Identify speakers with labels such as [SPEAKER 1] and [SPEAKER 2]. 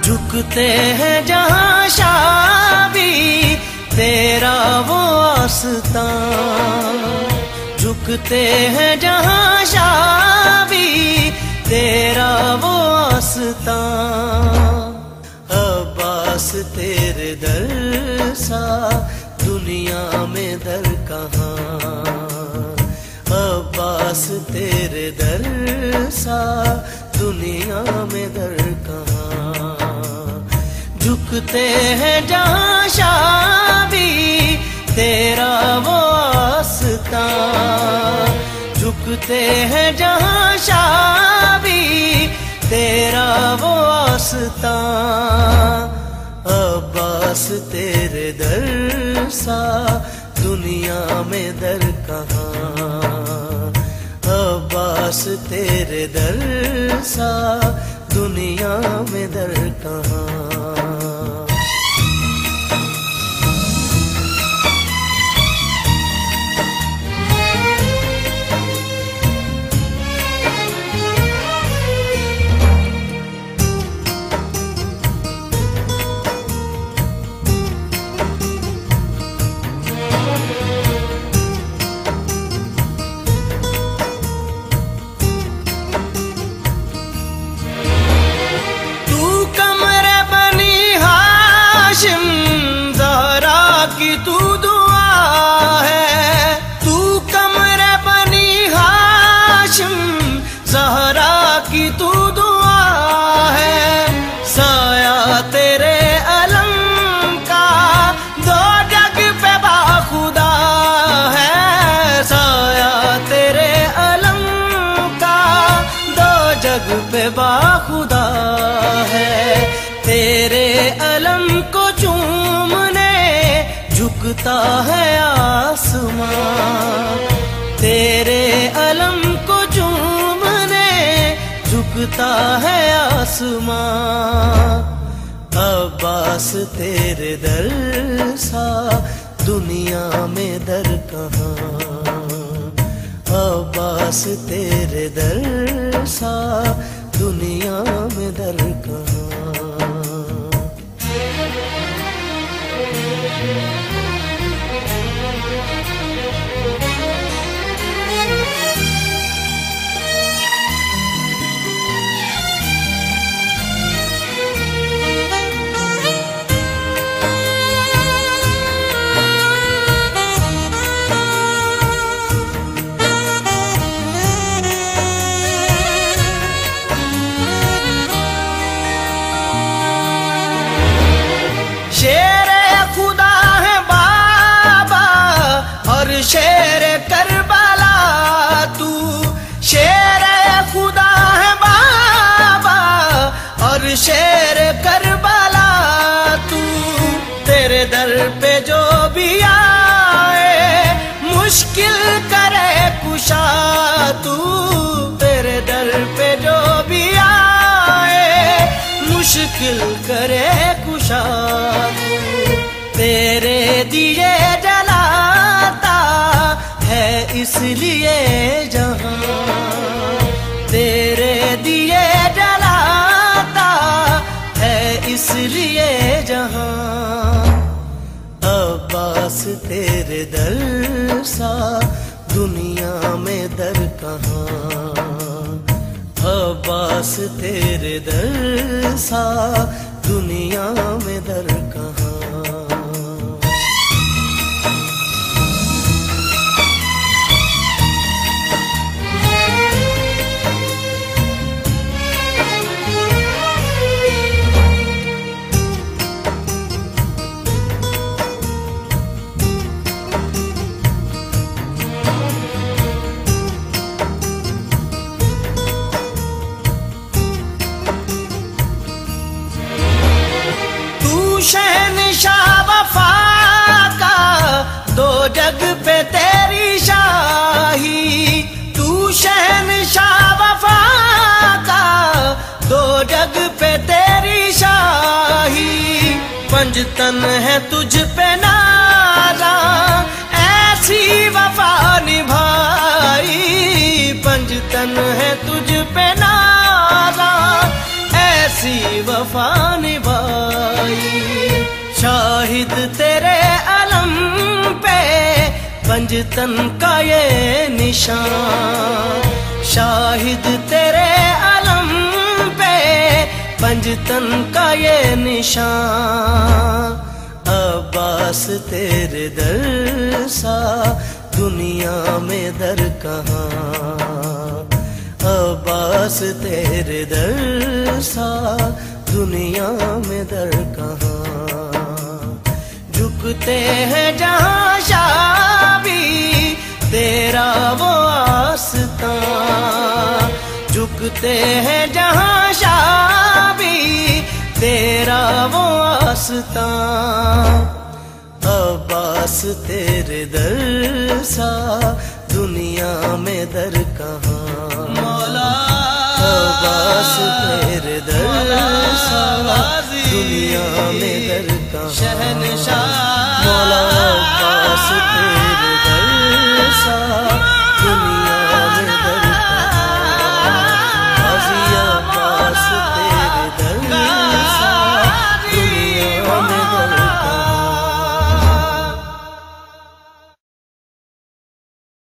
[SPEAKER 1] झुकते हैं जहां शाबी तेरा वो आस्तां, झुकते हैं जहां शाबी तेरा वो आस्तां। अब्बास तेरे दर सा दुनिया में दर कहाँ, अब्बास तेरे दर सा दुनिया में दर कहाँ। झुकते हैं जहां शाबी तेरा वो आस्तां, झुकते हैं जहां शाबी तेरा वो आस्तां। अब्बास तेरे दर सा दुनिया में दर कहाँ, अब्बास तेरे दर सा दुनिया में दर कहाँ। की तू दुआ है, तू कमरे बनी हाशिम ज़हरा की तू दुआ है। साया तेरे अलम का दो जग पे बाखुदा है, साया तेरे अलम का दो जग पे बाखुदा है। तेरे अलम को चूमने झुकता है आसमां, तेरे अलम को चूमने झुकता है आसमां। अब्बास तेरे दर सा दुनिया में दर कहाँ, अब्बास तेरे दर सा दुनिया में दर कहाँ। शेर खुदा है बाबा और शेर करबला तू, शेर खुदा है बाबा और शेर करबला तू। तेरे दर पे जो भी आए मुश्किल करे कुशा तू, तेरे दर पे जो भी आए मुश्किल करे कुशा। तेरे दिए जलाता है इसलिए जहां, तेरे दिए जलाता है इसलिए जहां। अब्बास तेरे दर सा दुनिया में दर कहाँ, अब्बास तेरे दर सा दुनिया में दर कहाँ। जग पे तेरी शाही, पंजतन है तुझ पे नारा, ऐसी वफा निभाई। पंजतन है तुझ पे नारा, ऐसी वफा निभाई। शाहिद तेरे अलम पे पंजतन का ये निशान, शाहिद तेरे अलम पे पंजतन का ये निशान। अब्बास तेरे दर सा दुनिया में दर कहाँ, अब्बास तेरे दर सा दुनिया में दर कहाँ। झुकते हैं जहाँ शाबी तेरा वो आस्था, झुकते हैं जहाँ शाबी तेरा वो आस्था। अब्बास तेरे दर सा दुनिया में दर कहाँ,
[SPEAKER 2] मौला
[SPEAKER 1] अब्बास तेरे दर सा दुनिया में दर कहाँ।
[SPEAKER 2] शहनशाह
[SPEAKER 1] मौला अब्बास तेरे दर सा